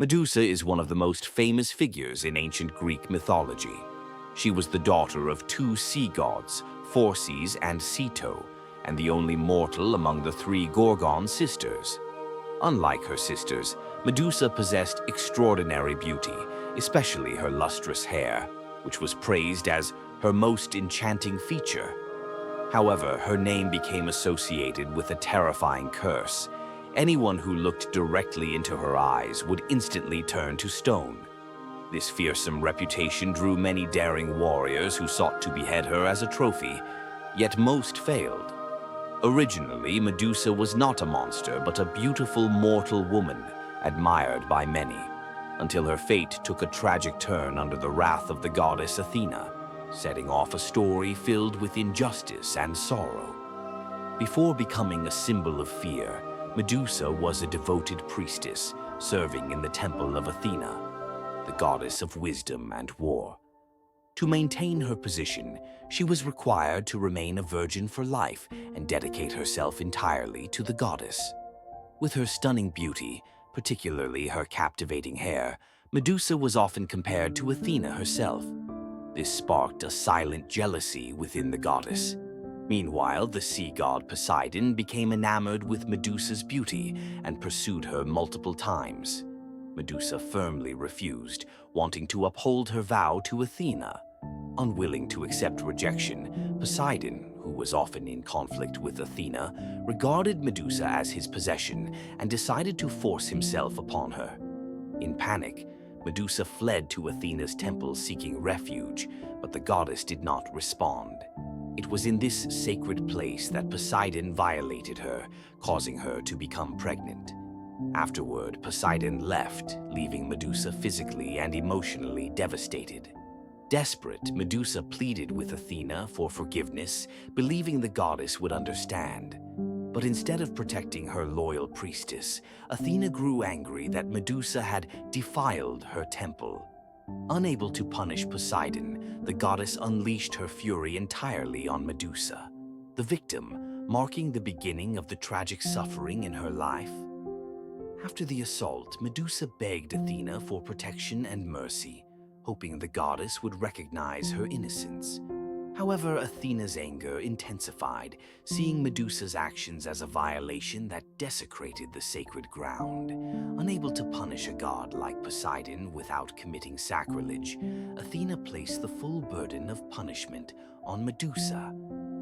Medusa is one of the most famous figures in ancient Greek mythology. She was the daughter of two sea gods, Phorcys and Ceto, and the only mortal among the three Gorgon sisters. Unlike her sisters, Medusa possessed extraordinary beauty, especially her lustrous hair, which was praised as her most enchanting feature. However, her name became associated with a terrifying curse. Anyone who looked directly into her eyes would instantly turn to stone. This fearsome reputation drew many daring warriors who sought to behead her as a trophy, yet most failed. Originally, Medusa was not a monster, but a beautiful mortal woman, admired by many, until her fate took a tragic turn under the wrath of the goddess Athena, setting off a story filled with injustice and sorrow. Before becoming a symbol of fear, Medusa was a devoted priestess, serving in the temple of Athena, the goddess of wisdom and war. To maintain her position, she was required to remain a virgin for life and dedicate herself entirely to the goddess. With her stunning beauty, particularly her captivating hair, Medusa was often compared to Athena herself. This sparked a silent jealousy within the goddess. Meanwhile, the sea god Poseidon became enamored with Medusa's beauty and pursued her multiple times. Medusa firmly refused, wanting to uphold her vow to Athena. Unwilling to accept rejection, Poseidon, who was often in conflict with Athena, regarded Medusa as his possession and decided to force himself upon her. In panic, Medusa fled to Athena's temple seeking refuge, but the goddess did not respond. It was in this sacred place that Poseidon violated her, causing her to become pregnant. Afterward, Poseidon left, leaving Medusa physically and emotionally devastated. Desperate, Medusa pleaded with Athena for forgiveness, believing the goddess would understand. But instead of protecting her loyal priestess, Athena grew angry that Medusa had defiled her temple. Unable to punish Poseidon, the goddess unleashed her fury entirely on Medusa, the victim, marking the beginning of the tragic suffering in her life. After the assault, Medusa begged Athena for protection and mercy, hoping the goddess would recognize her innocence. However, Athena's anger intensified, seeing Medusa's actions as a violation that desecrated the sacred ground. Unable to punish a god like Poseidon without committing sacrilege, Athena placed the full burden of punishment on Medusa.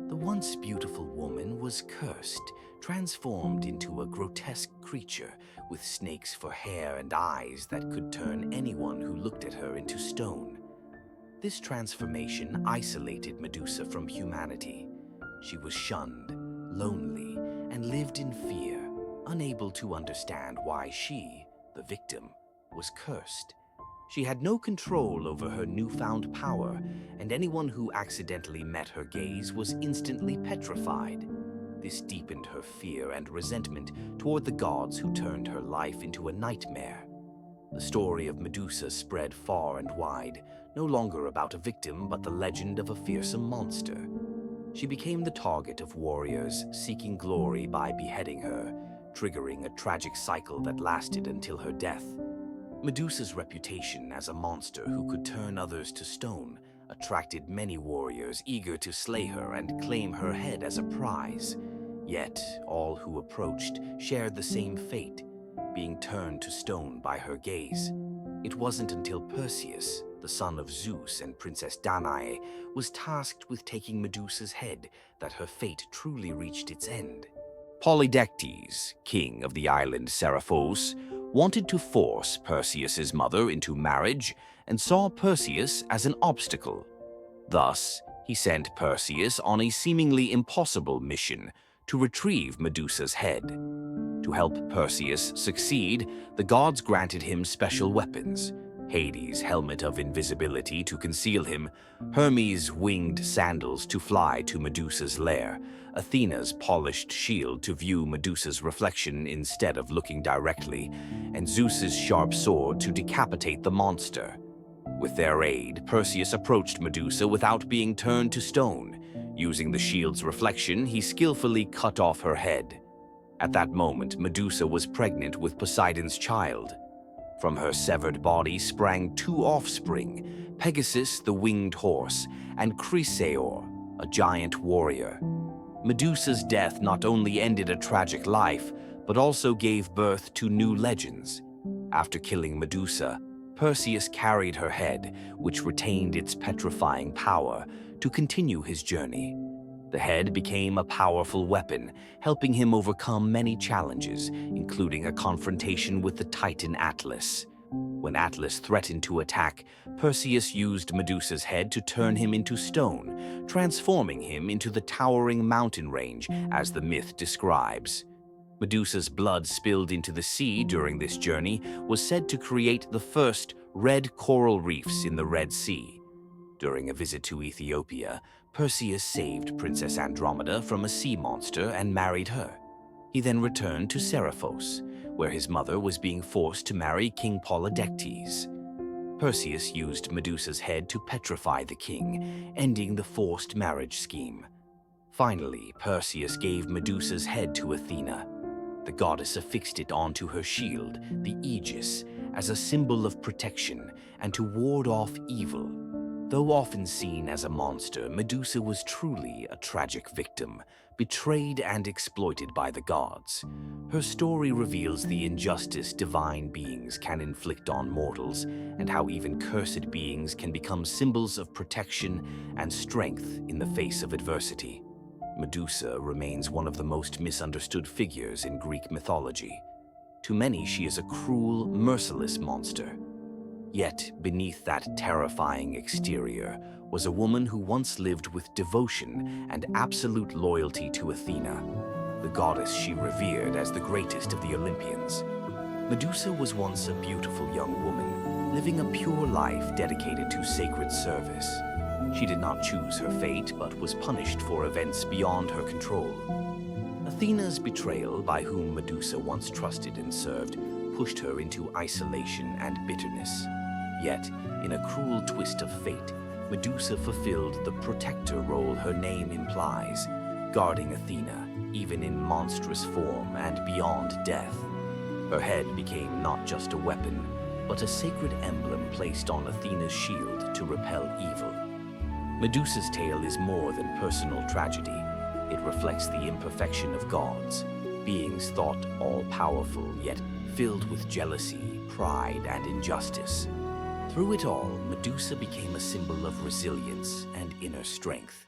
The once beautiful woman was cursed, transformed into a grotesque creature with snakes for hair and eyes that could turn anyone who looked at her into stone. This transformation isolated Medusa from humanity. She was shunned, lonely, and lived in fear, unable to understand why she, the victim, was cursed. She had no control over her newfound power, and anyone who accidentally met her gaze was instantly petrified. This deepened her fear and resentment toward the gods who turned her life into a nightmare. The story of Medusa spread far and wide, no longer about a victim but the legend of a fearsome monster. She became the target of warriors seeking glory by beheading her, triggering a tragic cycle that lasted until her death. Medusa's reputation as a monster who could turn others to stone attracted many warriors eager to slay her and claim her head as a prize. Yet, all who approached shared the same fate, being turned to stone by her gaze. It wasn't until Perseus, the son of Zeus and Princess Danae, was tasked with taking Medusa's head that her fate truly reached its end. Polydectes, king of the island Seriphos, wanted to force Perseus's mother into marriage and saw Perseus as an obstacle. Thus, he sent Perseus on a seemingly impossible mission to retrieve Medusa's head. To help Perseus succeed, the gods granted him special weapons: Hades' helmet of invisibility to conceal him, Hermes' winged sandals to fly to Medusa's lair, Athena's polished shield to view Medusa's reflection instead of looking directly, and Zeus's sharp sword to decapitate the monster. With their aid, Perseus approached Medusa without being turned to stone. Using the shield's reflection, he skillfully cut off her head. At that moment, Medusa was pregnant with Poseidon's child. From her severed body sprang two offspring, Pegasus, the winged horse, and Chrysaor, a giant warrior. Medusa's death not only ended a tragic life, but also gave birth to new legends. After killing Medusa, Perseus carried her head, which retained its petrifying power, to continue his journey. The head became a powerful weapon, helping him overcome many challenges, including a confrontation with the Titan Atlas. When Atlas threatened to attack, Perseus used Medusa's head to turn him into stone, transforming him into the towering mountain range as the myth describes. Medusa's blood spilled into the sea during this journey was said to create the first red coral reefs in the Red Sea. During a visit to Ethiopia, Perseus saved Princess Andromeda from a sea monster and married her. He then returned to Seriphos, where his mother was being forced to marry King Polydectes. Perseus used Medusa's head to petrify the king, ending the forced marriage scheme. Finally, Perseus gave Medusa's head to Athena. The goddess affixed it onto her shield, the Aegis, as a symbol of protection and to ward off evil. Though often seen as a monster, Medusa was truly a tragic victim, betrayed and exploited by the gods. Her story reveals the injustice divine beings can inflict on mortals, and how even cursed beings can become symbols of protection and strength in the face of adversity. Medusa remains one of the most misunderstood figures in Greek mythology. To many, she is a cruel, merciless monster. Yet, beneath that terrifying exterior was a woman who once lived with devotion and absolute loyalty to Athena, the goddess she revered as the greatest of the Olympians. Medusa was once a beautiful young woman, living a pure life dedicated to sacred service. She did not choose her fate, but was punished for events beyond her control. Athena's betrayal, by whom Medusa once trusted and served, pushed her into isolation and bitterness. Yet, in a cruel twist of fate, Medusa fulfilled the protector role her name implies, guarding Athena, even in monstrous form and beyond death. Her head became not just a weapon, but a sacred emblem placed on Athena's shield to repel evil. Medusa's tale is more than personal tragedy. It reflects the imperfection of gods, beings thought all-powerful, yet filled with jealousy, pride, and injustice. Through it all, Medusa became a symbol of resilience and inner strength.